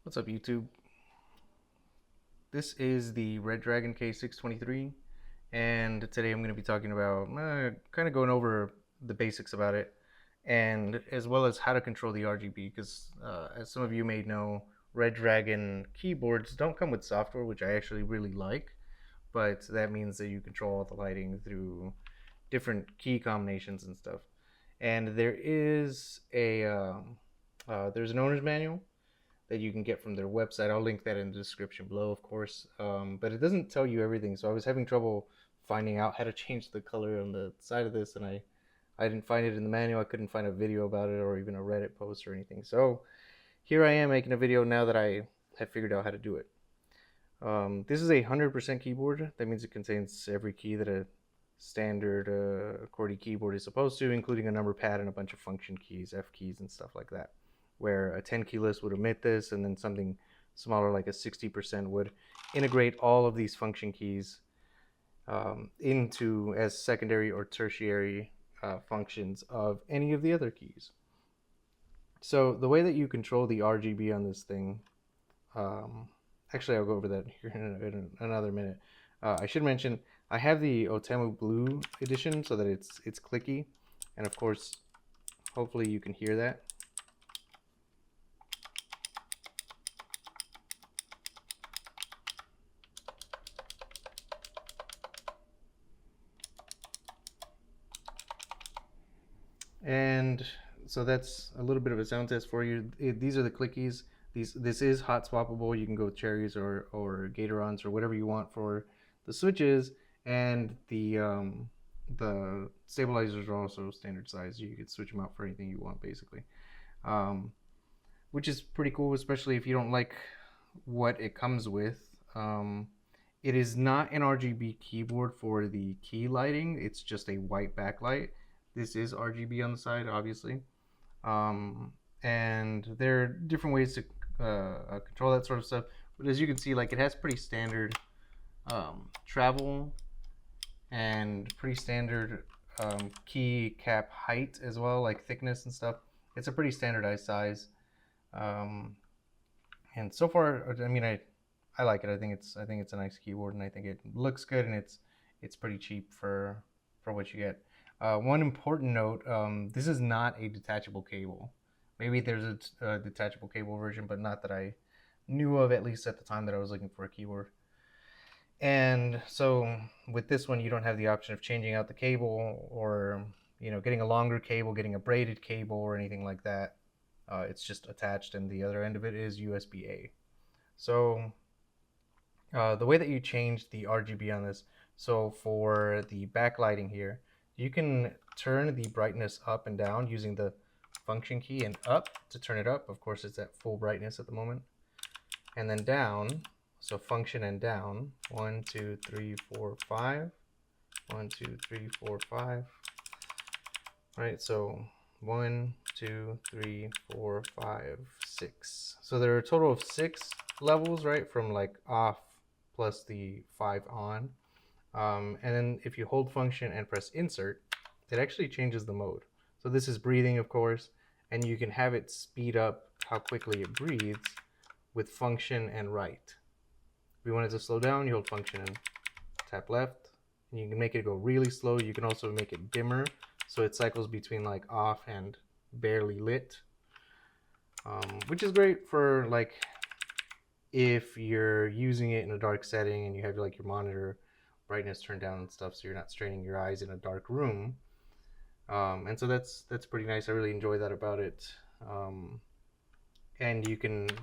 What's up, YouTube? This is the Redragon k623, and today I'm going to be talking about kind of going over the basics about it, and as well as how to control the RGB, because as some of you may know, Redragon keyboards don't come with software, which I actually really like, but that means that you control all the lighting through different key combinations and stuff. And there is there's an owner's manual that you can get from their website. I'll link that in the description below, of course. But it doesn't tell you everything, so I was having trouble finding out how to change the color on the side of this, and I didn't find it in the manual. I couldn't find a video about it or even a Reddit post or anything. So here I am making a video now that I have figured out how to do it. This is a 100% keyboard. That means it contains every key that a standard QWERTY keyboard is supposed to, including a number pad and a bunch of function keys, F keys, and stuff like that. Where a 10 key list would omit this, and then something smaller like a 60% would integrate all of these function keys into as secondary or tertiary functions of any of the other keys. So the way that you control the RGB on this thing, actually I'll go over that here in another minute. I should mention I have the Otamu Blue edition so that it's clicky, and of course hopefully you can hear that. And so that's a little bit of a sound test for you. These are the clickies. This is hot swappable. You can go with cherries or Gatorons or whatever you want for the switches, and the stabilizers are also standard size. You can switch them out for anything you want, basically, which is pretty cool, especially if you don't like what it comes with. It is not an RGB keyboard for the key lighting. It's just a white backlight. This is RGB on the side, obviously. And there are different ways to control that sort of stuff. But as you can see, like, it has pretty standard travel and pretty standard key cap height as well, like thickness and stuff. It's a pretty standardized size. And so far, I mean, I like it. I think it's a nice keyboard, and I think it looks good, and it's pretty cheap for what you get. One important note, this is not a detachable cable. Maybe there's a detachable cable version, but not that I knew of, at least at the time that I was looking for a keyboard. And so with this one, you don't have the option of changing out the cable or, you know, getting a longer cable, getting a braided cable or anything like that. It's just attached, and the other end of it is USB-A. So the way that you change the RGB on this, so for the backlighting here, you can turn the brightness up and down using the function key, and up to turn it up. Of course, it's at full brightness at the moment. And then down, so function and down. 1, 2, 3, 4, 5. 1, 2, 3, 4, 5. All right, so 1, 2, 3, 4, 5, 6. So there are a total of 6 levels, right? From like off plus the 5 on. And then if you hold function and press insert, it actually changes the mode. So this is breathing, of course, and you can have it speed up how quickly it breathes with function and right. If you want it to slow down, you hold function and tap left, and you can make it go really slow. You can also make it dimmer, so it cycles between like off and barely lit, which is great for like if you're using it in a dark setting and you have like your monitor brightness turned down and stuff, so you're not straining your eyes in a dark room. And so that's pretty nice. I really enjoy that about it. And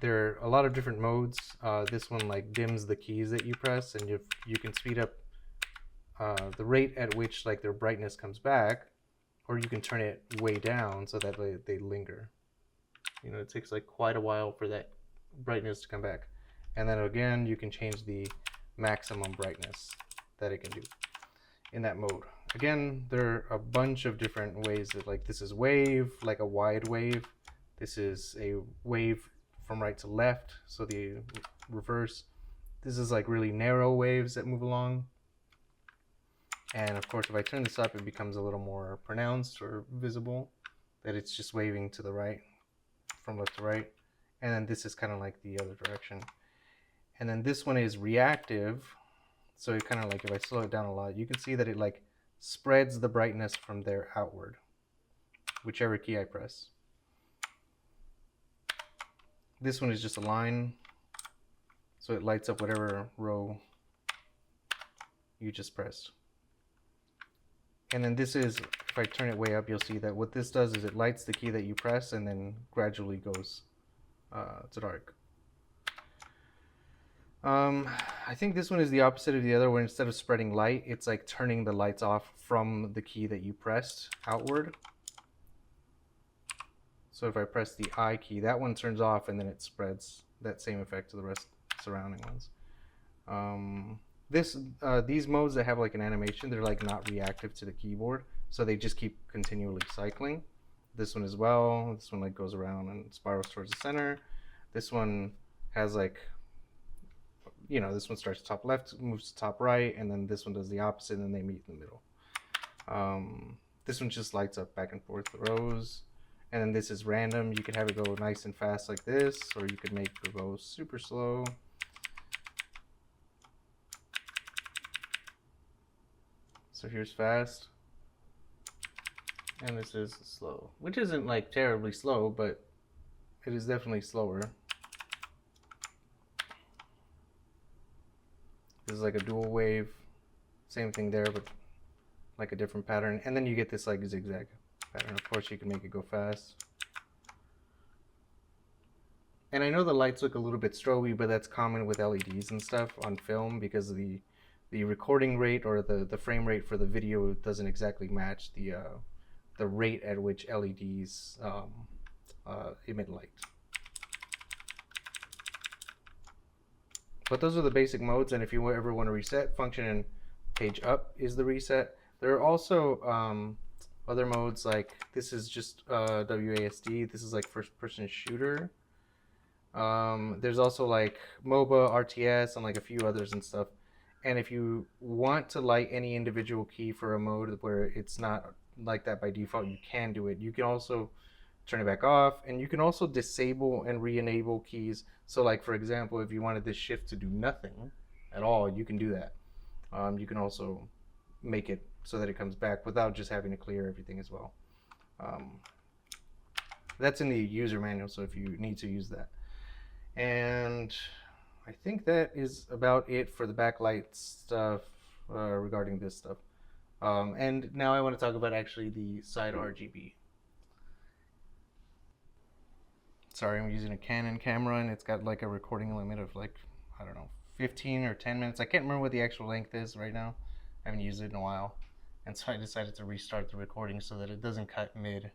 there are a lot of different modes. This one like dims the keys that you press, and you can speed up the rate at which like their brightness comes back, or you can turn it way down so that they linger. You know, it takes like quite a while for that brightness to come back. And then again, you can change the maximum brightness that it can do in that mode. Again, there are a bunch of different ways that, like, this is wave, like a wide wave. This is a wave from right to left, so the reverse. This is like really narrow waves that move along. And of course, if I turn this up, it becomes a little more pronounced or visible that it's just waving to the right, from left to right. and then this is kind of like the other direction. And then this one is reactive, so it kind of like, if I slow it down a lot, you can see that it like spreads the brightness from there outward, whichever key I press. This one is just a line, so it lights up whatever row you just pressed. And then this is, if I turn it way up, you'll see that what this does is it lights the key that you press and then gradually goes to dark. I think this one is the opposite of the other, where instead of spreading light, it's like turning the lights off from the key that you pressed outward. So if I press the I key, that one turns off and then it spreads that same effect to the rest surrounding ones. These modes that have like an animation, they're like not reactive to the keyboard, so they just keep continually cycling. This one as well. This one like goes around and spirals towards the center. This one has like, you know, this one starts top left, moves to top right, and then this one does the opposite, and then they meet in the middle. This one just lights up back and forth the rows. And then this is random. You could have it go nice and fast like this, or you could make it go super slow. So here's fast, and this is slow, which isn't like terribly slow, but it is definitely slower. This is like a dual wave, same thing there, but like a different pattern. And then you get this like zigzag pattern. Of course, you can make it go fast. And I know the lights look a little bit stroby, but that's common with LEDs and stuff on film, because the recording rate or the frame rate for the video doesn't exactly match the rate at which LEDs emit light. But those are the basic modes, and if you ever want to reset, function and page up is the reset. There are also other modes, like this is just WASD. This is like first person shooter. There's also like MOBA, RTS, and like a few others and stuff. And if you want to light any individual key for a mode where it's not like that by default, you can do it. You can also turn it back off, and you can also disable and re-enable keys. So like, for example, if you wanted this shift to do nothing at all, you can do that. You can also make it so that it comes back without just having to clear everything as well. That's in the user manual, so if you need to use that. And I think that is about it for the backlight stuff regarding this stuff. And now I want to talk about actually the side RGB. Sorry, I'm using a Canon camera, and it's got like a recording limit of like, I don't know, 15 or 10 minutes. I can't remember what the actual length is right now. I haven't used it in a while. And so I decided to restart the recording so that it doesn't cut mid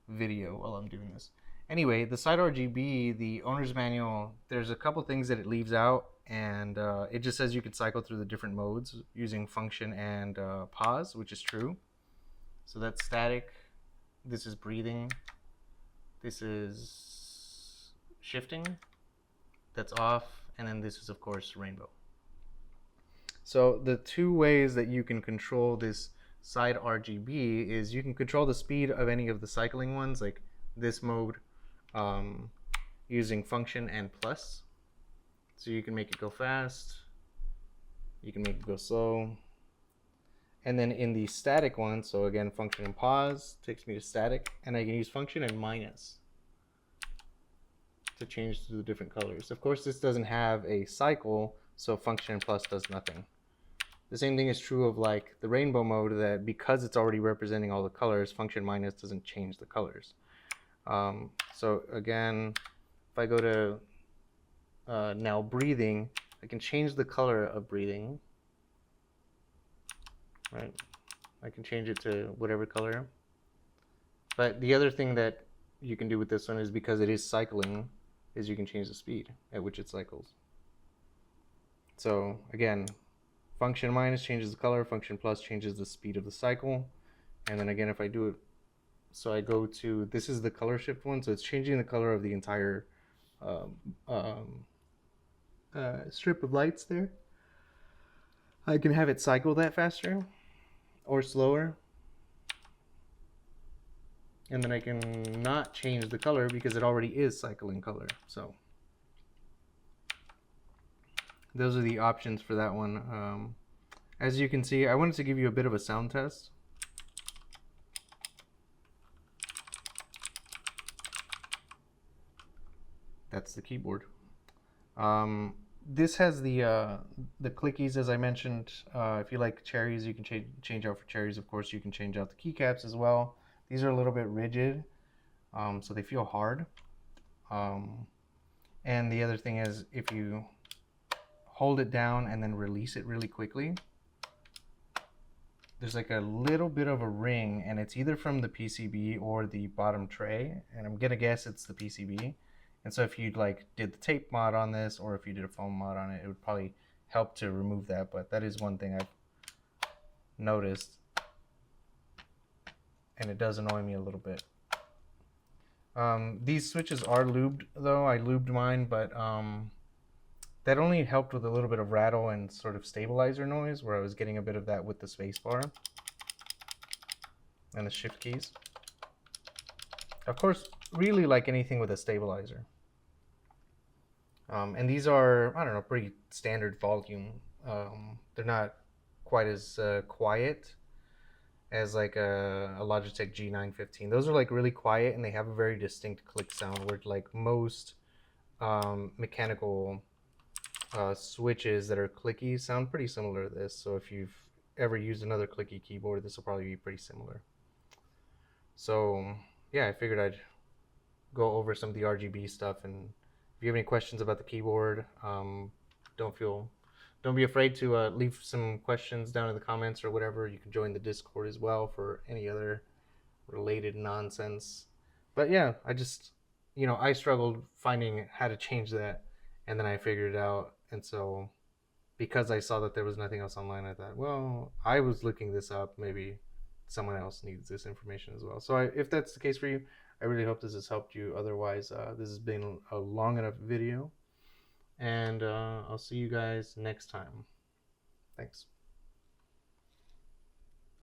video while I'm doing this. Anyway, the side RGB, the owner's manual, there's a couple things that it leaves out, and it just says you can cycle through the different modes using function and pause, which is true. So that's static. This is breathing. This is shifting. That's off. And then this is, of course, rainbow. So the two ways that you can control this side RGB is you can control the speed of any of the cycling ones, like this mode, using function and plus. So you can make it go fast, you can make it go slow. And then in the static one, so again, function and pause takes me to static, and I can use function and minus to change to the different colors. Of course, this doesn't have a cycle, so function and plus does nothing. The same thing is true of like the rainbow mode, that because it's already representing all the colors, function minus doesn't change the colors. So again, if I go to now breathing, I can change the color of breathing. Right, I can change it to whatever color. But the other thing that you can do with this one is, because it is cycling, is you can change the speed at which it cycles. So again, function minus changes the color, function plus changes the speed of the cycle. And then again, if I do it, so I go to, this is the color shift one, so it's changing the color of the entire strip of lights there. I can have it cycle that faster or slower. and then I can not change the color because it already is cycling color. So those are the options for that one. As you can see, I wanted to give you a bit of a sound test. That's the keyboard. This has the clickies, as I mentioned. If you like cherries, you can change out for cherries. Of course, you can change out the keycaps as well. These are a little bit rigid, so they feel hard. And the other thing is, if you hold it down and then release it really quickly, there's like a little bit of a ring, and it's either from the PCB or the bottom tray, and I'm gonna guess it's the PCB. And so if you like did the tape mod on this, or if you did a foam mod on it, it would probably help to remove that. But that is one thing I've noticed, and it does annoy me a little bit. These switches are lubed though. I lubed mine, but that only helped with a little bit of rattle and sort of stabilizer noise, where I was getting a bit of that with the spacebar and the shift keys. Of course, really like anything with a stabilizer. And these are, I don't know, pretty standard volume. They're not quite as quiet as like a Logitech G915. Those are like really quiet, and they have a very distinct click sound, where like most mechanical switches that are clicky sound pretty similar to this. So if you've ever used another clicky keyboard, this will probably be pretty similar. So yeah, I figured I'd go over some of the RGB stuff, and if you have any questions about the keyboard, don't be afraid to leave some questions down in the comments or whatever. You can join the Discord as well for any other related nonsense. But yeah, I just, I struggled finding how to change that, and then I figured it out. And so because I saw that there was nothing else online, I thought, well, I was looking this up, maybe someone else needs this information as well. So if that's the case for you, I really hope this has helped you. Otherwise, this has been a long enough video, and I'll see you guys next time. Thanks.